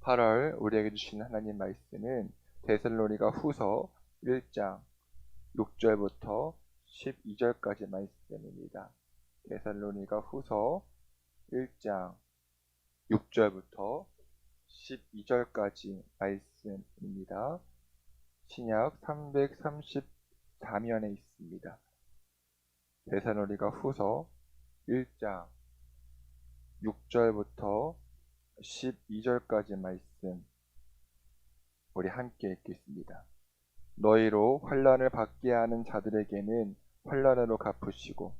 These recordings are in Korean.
8월 우리에게 주시는 하나님 말씀은 데살로니가 후서 1장 6절부터 12절까지 말씀입니다. 데살로니가 후서 1장 6절부터 12절까지 말씀입니다. 신약 334면에 있습니다. 데살로니가 후서 1장 6절부터 12절까지 말씀 우리 함께 읽겠습니다. 너희로 환난을 받게 하는 자들에게는 환난으로 갚으시고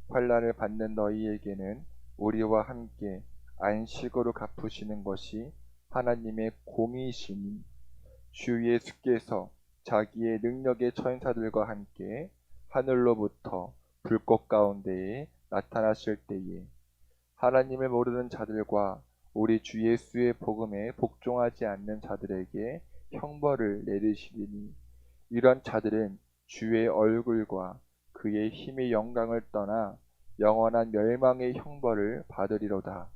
환난을 받는 너희에게는 우리와 함께 안식으로 갚으시는 것이 하나님의 공의시니 주 예수께서 자기의 능력의 천사들과 함께 하늘로부터 불꽃 가운데에 나타나실 때에 하나님을 모르는 자들과 우리 주 예수의 복음에 복종하지 않는 자들에게 형벌을 내리시리니 이런 자들은 주의 얼굴과 그의 힘의 영광을 떠나 영원한 멸망의 형벌을 받으리로다.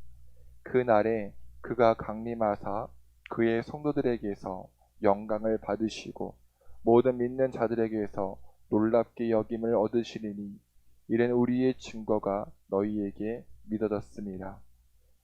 그날에 그가 강림하사 그의 성도들에게서 영광을 받으시고 모든 믿는 자들에게서 놀랍게 여김을 얻으시리니 이는 우리의 증거가 너희에게 믿어졌습니다.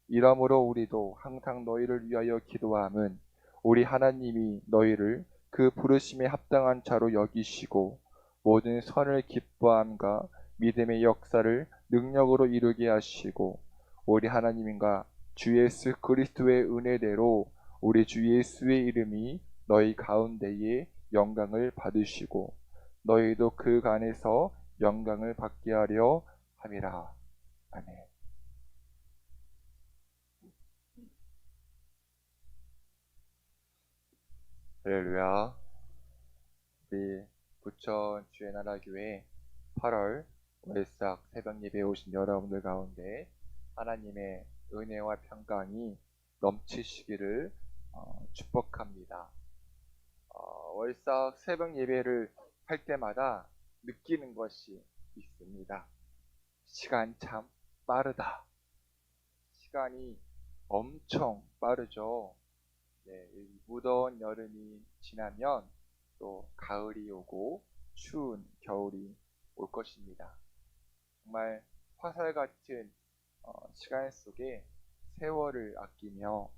이러므로 우리도 항상 너희를 위하여 기도함은 우리 하나님이 너희를 그 부르심에 합당한 자로 여기시고 모든 선을 기뻐함과 믿음의 역사를 능력으로 이루게 하시고 우리 하나님과 주 예수 그리스도의 은혜대로 우리 주 예수의 이름이 너희 가운데에 영광을 받으시고 너희도 그 간에서 영광을 받게 하려 함이라. 아멘. 할렐루야. 우리 부천 주의 나라 교회 8월 월삭 새벽 예배에 오신 여러분들 가운데 하나님의 은혜와 평강이 넘치시기를 축복합니다. 월삭 새벽 예배를 할 때마다 느끼는 것이 있습니다. 시간 참 빠르다. 시간이 엄청 빠르죠. 네, 무더운 여름이 지나면 또 가을이 오고 추운 겨울이 올 것입니다. 정말 화살 같은 시간 속에 세월을 아끼며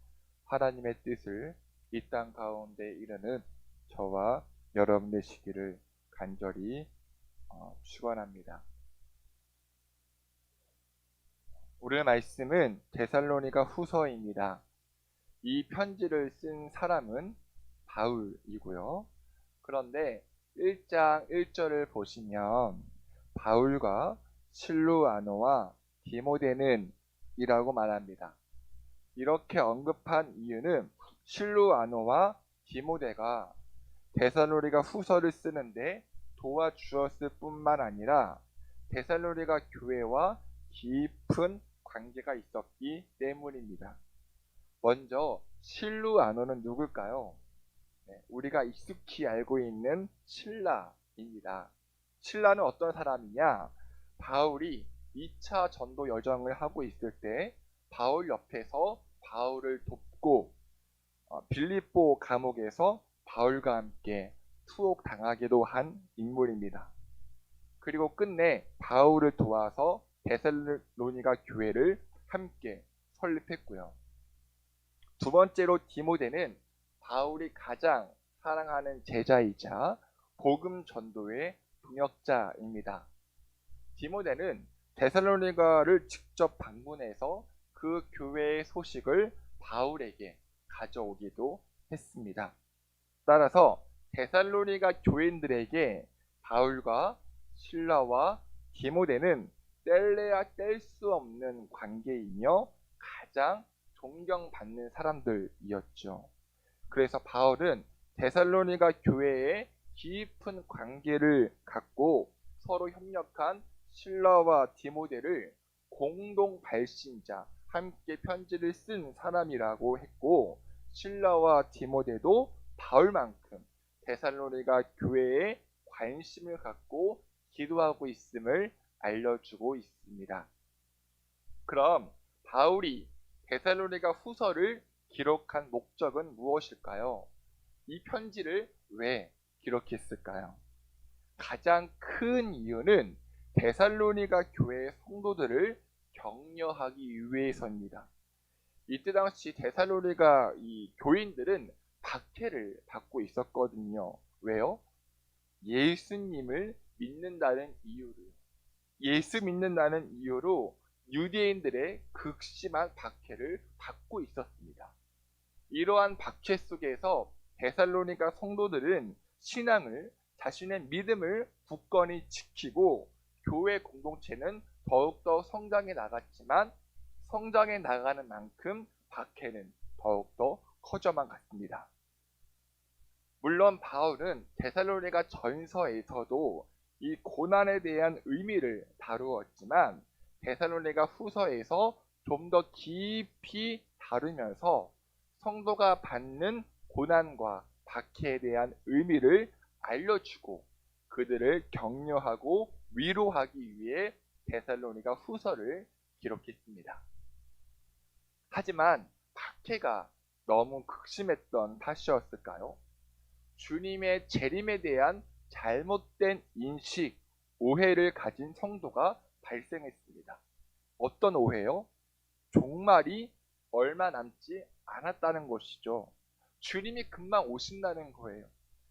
하나님의 뜻을 이 땅 가운데 이루는 저와 여러분 되시기를 간절히 축원합니다. 오늘 말씀은 데살로니가 후서입니다. 이 편지를 쓴 사람은 바울이고요. 그런데 1장 1절을 보시면 바울과 실루아노와 디모데는 이라고 말합니다. 이렇게 언급한 이유는 실루아노와 디모데가 데살로니가 후서를 쓰는데 도와주었을 뿐만 아니라 데살로니가 교회와 깊은 관계가 있었기 때문입니다. 먼저 실루아노는 누굴까요? 우리가 익숙히 알고 있는 신라입니다. 신라는 어떤 사람이냐? 바울이 2차 전도 여정을 하고 있을 때 바울 옆에서 바울을 돕고 빌립보 감옥에서 바울과 함께 투옥당하기도 한 인물입니다. 그리고 끝내 바울을 도와서 데살로니가 교회를 함께 설립했고요. 두 번째로 디모데는 바울이 가장 사랑하는 제자이자 복음 전도의 동역자입니다. 디모데는 데살로니가를 직접 방문해서 그 교회의 소식을 바울에게 가져오기도 했습니다. 따라서 데살로니가 교인들에게 바울과 실라와 디모데는 뗄래야 뗄 수 없는 관계이며 가장 존경받는 사람들이었죠. 그래서 바울은 데살로니가 교회에 깊은 관계를 갖고 서로 협력한 실라와 디모데를 공동 발신자, 함께 편지를 쓴 사람이라고 했고, 실라와 디모데도 바울만큼 데살로니가 교회에 관심을 갖고 기도하고 있음을 알려주고 있습니다. 그럼 바울이 데살로니가 후서를 기록한 목적은 무엇일까요? 이 편지를 왜 기록했을까요? 가장 큰 이유는 데살로니가 교회의 성도들을 격려하기 위해서입니다. 이때 당시 데살로니가 이 교인들은 박해를 받고 있었거든요. 왜요? 예수님을 믿는다는 이유로, 예수 믿는다는 이유로 유대인들의 극심한 박해를 받고 있었습니다. 이러한 박해 속에서 데살로니가 성도들은 신앙을, 자신의 믿음을 굳건히 지키고 교회 공동체는 더욱더 성장해 나갔지만 성장해 나가는 만큼 박해는 더욱더 커져만 갔습니다. 물론 바울은 데살로니가 전서에서도 이 고난에 대한 의미를 다루었지만 데살로니가 후서에서 좀 더 깊이 다루면서 성도가 받는 고난과 박해에 대한 의미를 알려주고 그들을 격려하고 위로하기 위해 데살로니가 후서를 기록했습니다. 하지만 박해가 너무 극심했던 탓이었을까요? 주님의 재림에 대한 잘못된 인식, 오해를 가진 성도가 발생했습니다. 어떤 오해요? 종말이 얼마 남지 않았다는 것이죠. 주님이 금방 오신다는 거예요.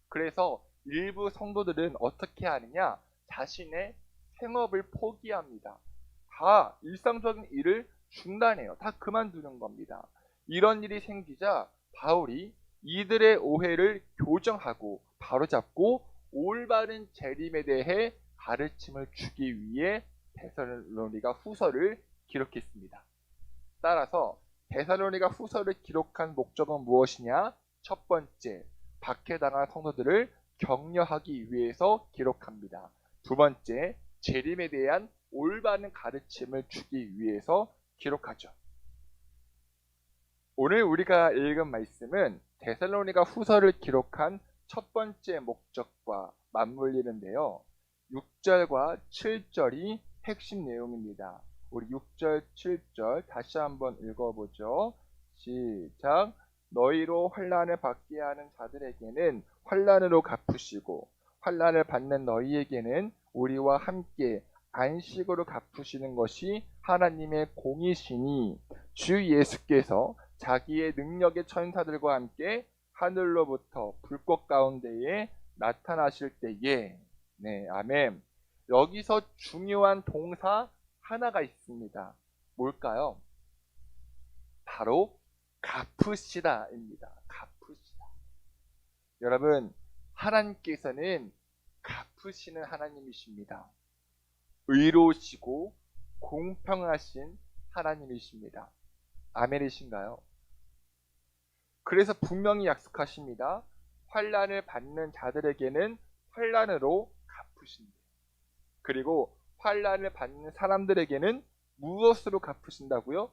그래서 일부 성도들은 어떻게 하느냐? 자신의 생업을 포기합니다. 다 일상적인 일을 중단해요. 다 그만두는 겁니다. 이런 일이 생기자 바울이 이들의 오해를 교정하고 바로잡고 올바른 재림에 대해 가르침을 주기 위해 데살로니가 후서를 기록했습니다. 따라서 데살로니가 후서를 기록한 목적은 무엇이냐? 첫 번째, 박해당한 성도들을 격려하기 위해서 기록합니다. 두 번째, 재림에 대한 올바른 가르침을 주기 위해서 기록하죠. 오늘 우리가 읽은 말씀은 데살로니가 후서를 기록한 첫 번째 목적과 맞물리는데요. 6절과 7절이 핵심 내용입니다. 우리 6절, 7절 다시 한번 읽어보죠. 시작. 너희로 환난을 받게 하는 자들에게는 환난으로 갚으시고 환난을 받는 너희에게는 우리와 함께 안식으로 갚으시는 것이 하나님의 공이시니 주 예수께서 자기의 능력의 천사들과 함께 하늘로부터 불꽃 가운데에 나타나실 때에, 네, 아멘. 여기서 중요한 동사 하나가 있습니다. 뭘까요? 바로 갚으시다입니다. 갚으시다. 여러분, 하나님께서는 갚으시는 하나님이십니다. 의로우시고 공평하신 하나님이십니다. 아멘이신가요? 그래서 분명히 약속하십니다. 환난을 받는 자들에게는 환난으로 갚으신다. 그리고 환난을 받는 사람들에게는 무엇으로 갚으신다고요?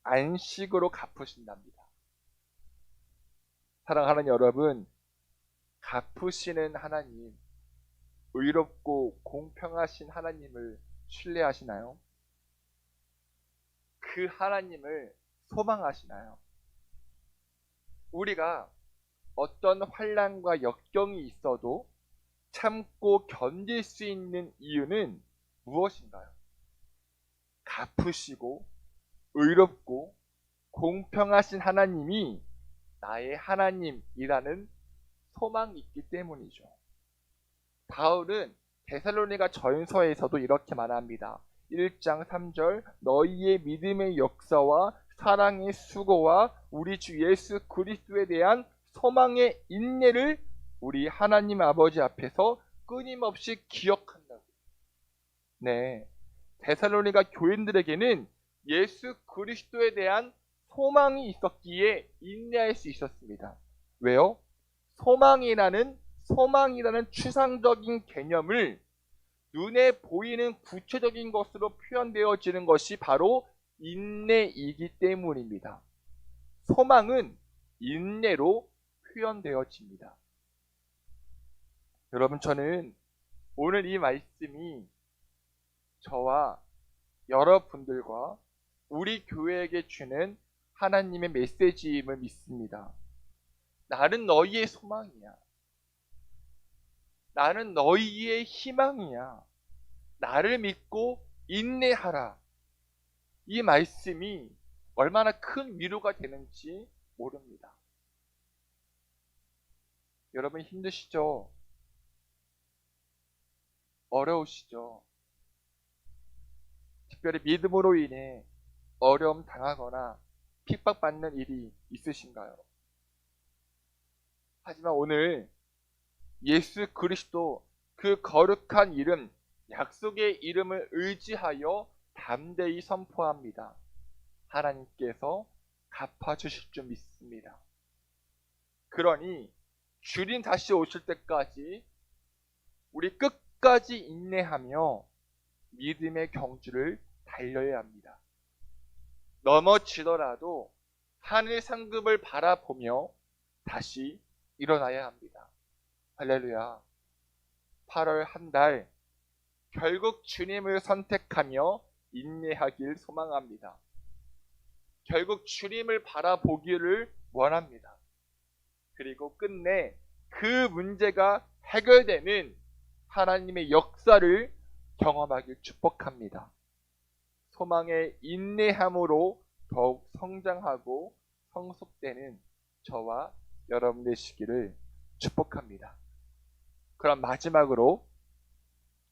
안식으로 갚으신답니다. 사랑하는 여러분, 갚으시는 하나님, 의롭고 공평하신 하나님을 신뢰하시나요? 그 하나님을 소망하시나요? 우리가 어떤 환난과 역경이 있어도 참고 견딜 수 있는 이유는 무엇인가요? 갚으시고 의롭고 공평하신 하나님이 나의 하나님이라는 소망이 있기 때문이죠. 바울은 데살로니가 전서에서도 이렇게 말합니다. 1장 3절 너희의 믿음의 역사와 사랑의 수고와 우리 주 예수 그리스도에 대한 소망의 인내를 우리 하나님 아버지 앞에서 끊임없이 기억한다고. 네, 데살로니가 교인들에게는 예수 그리스도에 대한 소망이 있었기에 인내할 수 있었습니다. 왜요? 소망이라는 추상적인 개념을 눈에 보이는 구체적인 것으로 표현되어지는 것이 바로 인내이기 때문입니다. 소망은 인내로 표현되어집니다. 여러분, 저는 오늘 이 말씀이 저와 여러분들과 우리 교회에게 주는 하나님의 메시지임을 믿습니다. 나는 너희의 소망이야. 나는 너희의 희망이야. 나를 믿고 인내하라. 이 말씀이 얼마나 큰 위로가 되는지 모릅니다. 여러분 힘드시죠? 어려우시죠? 특별히 믿음으로 인해 어려움 당하거나 핍박받는 일이 있으신가요? 하지만 오늘 예수 그리스도 그 거룩한 이름, 약속의 이름을 의지하여 담대히 선포합니다. 하나님께서 갚아주실 줄 믿습니다. 그러니 주님 다시 오실 때까지 우리 끝까지 인내하며 믿음의 경주를 달려야 합니다. 넘어지더라도 하늘 상급을 바라보며 다시 일어나야 합니다. 할렐루야. 8월 한 달 결국 주님을 선택하며 인내하길 소망합니다. 결국 주님을 바라보기를 원합니다. 그리고 끝내 그 문제가 해결되는 하나님의 역사를 경험하길 축복합니다. 소망의 인내함으로 더욱 성장하고 성숙되는 저와 여러분 되시기를 축복합니다. 그럼 마지막으로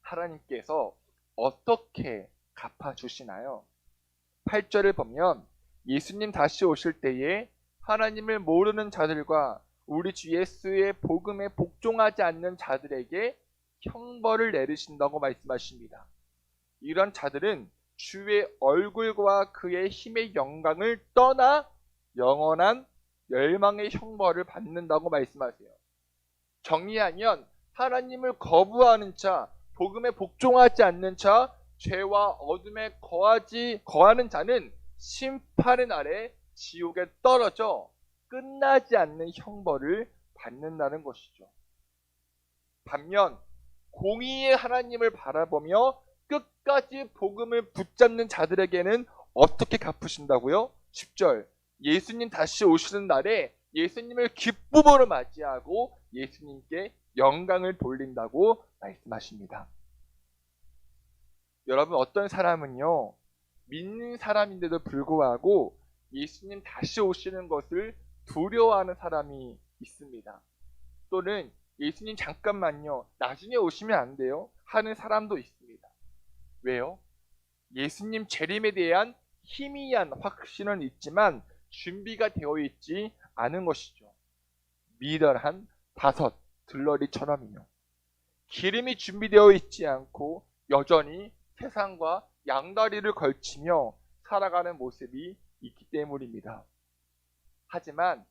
하나님께서 어떻게 갚아주시나요? 8절을 보면 예수님 다시 오실 때에 하나님을 모르는 자들과 우리 주 예수의 복음에 복종하지 않는 자들에게 형벌을 내리신다고 말씀하십니다. 이런 자들은 주의 얼굴과 그의 힘의 영광을 떠나 영원한 멸망의 형벌을 받는다고 말씀하세요. 정리하면 하나님을 거부하는 자, 복음에 복종하지 않는 자, 죄와 어둠에 거하는 자는 심판의 날에 지옥에 떨어져 끝나지 않는 형벌을 받는다는 것이죠. 반면 공의의 하나님을 바라보며 끝까지 복음을 붙잡는 자들에게는 어떻게 갚으신다고요? 10절 예수님 다시 오시는 날에 예수님을 기쁨으로 맞이하고 예수님께 영광을 돌린다고 말씀하십니다. 여러분 어떤 사람은요 믿는 사람인데도 불구하고 예수님 다시 오시는 것을 두려워하는 사람이 있습니다. 또는 예수님 잠깐만요 나중에 오시면 안 돼요 하는 사람도 있습니다. 왜요? 예수님 재림에 대한 희미한 확신은 있지만 준비가 되어 있지 않은 것이죠. 미련한 다섯 들러리처럼요. 기름이 준비되어 있지 않고 여전히 세상과 양다리를 걸치며 살아가는 모습이 있기 때문입니다. 하지만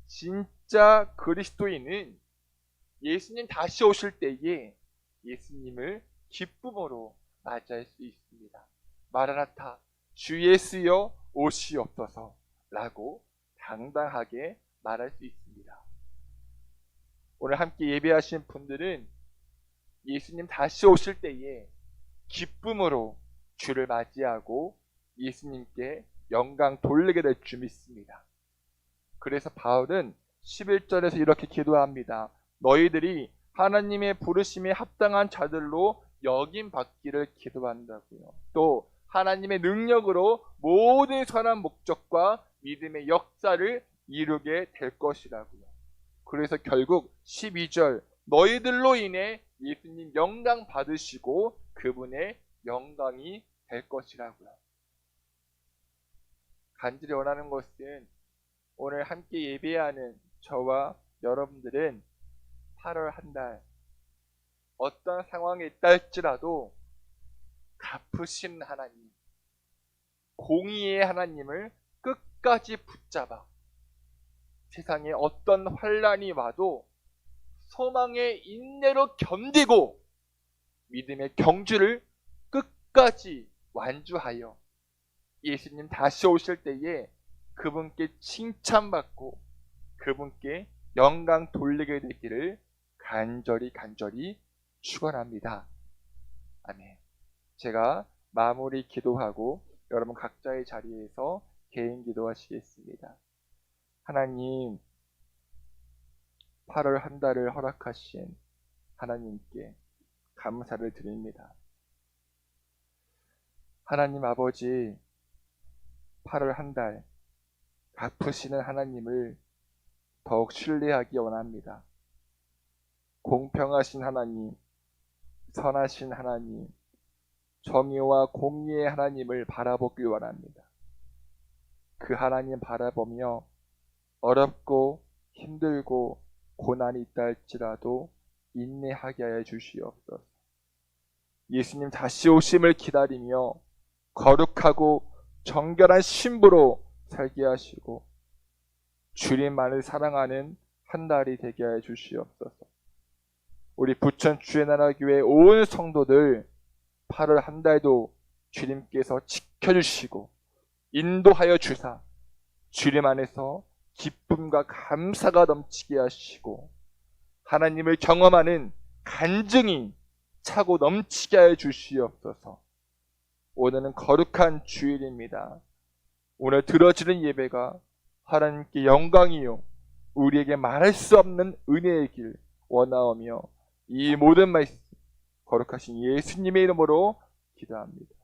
진짜 그리스도인은 예수님 다시 오실 때에 예수님을 기쁨으로 맞이할 수 있습니다. 마라나타 주 예수여 오시옵소서 라고 당당하게 말할 수 있습니다. 오늘 함께 예배하신 분들은 예수님 다시 오실 때에 기쁨으로 주를 맞이하고 예수님께 영광 돌리게 될 줄 믿습니다. 그래서 바울은 11절에서 이렇게 기도합니다. 너희들이 하나님의 부르심에 합당한 자들로 여김 받기를 기도한다고요. 또 하나님의 능력으로 모든 선한 목적과 믿음의 역사를 이루게 될 것이라고요. 그래서 결국 12절 너희들로 인해 예수님 영광 받으시고 그분의 영광이 될 것이라고요. 간절히 원하는 것은 오늘 함께 예배하는 저와 여러분들은 8월 한 달 어떤 상황에 있다 할지라도 갚으신 하나님, 공의의 하나님을 끝까지 붙잡아 세상에 어떤 환난이 와도 소망의 인내로 견디고 믿음의 경주를 끝까지 완주하여 예수님 다시 오실 때에 그분께 칭찬받고 그분께 영광 돌리게 되기를 간절히 축원합니다. 아멘. 제가 마무리 기도하고 여러분 각자의 자리에서 개인 기도하시겠습니다. 하나님, 8월 한 달을 허락하신 하나님께 감사를 드립니다. 하나님 아버지, 8월 한 달 갚으시는 하나님을 더욱 신뢰하기 원합니다. 공평하신 하나님, 선하신 하나님, 정의와 공의의 하나님을 바라보길 원합니다. 그 하나님 바라보며 어렵고 힘들고 고난이 있다 할지라도 인내하게 하여 주시옵소서. 예수님 다시 오심을 기다리며 거룩하고 정결한 신부로 살게 하시고 주님만을 사랑하는 한 달이 되게 하여 주시옵소서. 우리 부천 주의나라교회 온 성도들 8월 한 달도 주님께서 지켜주시고 인도하여 주사 주님 안에서 기쁨과 감사가 넘치게 하시고 하나님을 경험하는 간증이 차고 넘치게 하여 주시옵소서. 오늘은 거룩한 주일입니다. 오늘 드려지는 예배가 하나님께 영광이요 우리에게 말할 수 없는 은혜의 길 원하오며 이 모든 말씀 거룩하신 예수님의 이름으로 기도합니다.